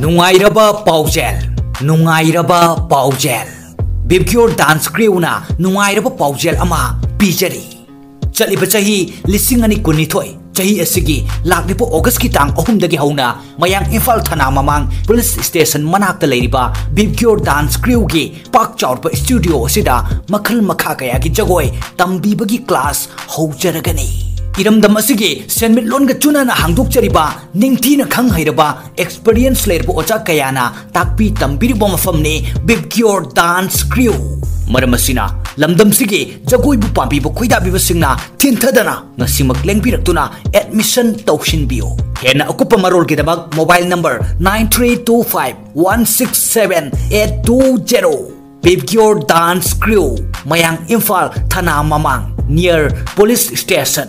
Nungairaba Paujel VIBGYOR Dance Crew na Nungairaba Paujel ama Pijari Chaliba chahi lisingani kunithoi chahi asigi laklipo August ki tang ahumdagi hauna mayang Imphal thana mamang police station manakta leiriba VIBGYOR Dance Crew gi pak chaurpa studio sida makhal makha kaya gi jagoi tambibagi class Houjaragani Iramdam asigi senmit lon ga chuna na hangdok chariba ningthi na khang hairaba experience lerbo ocha kayana takpi tambiribo mafamne VIBGYOR Dance Crew maramasina lamdam sige jagoi bu pambi bu khoida bi singna thinthadana ngasimak lengbiraktuna admission tousinbiro hena akupa marol gidabak mobile number 9325167820 VIBGYOR Dance Crew mayang Imphal thana mamang near police station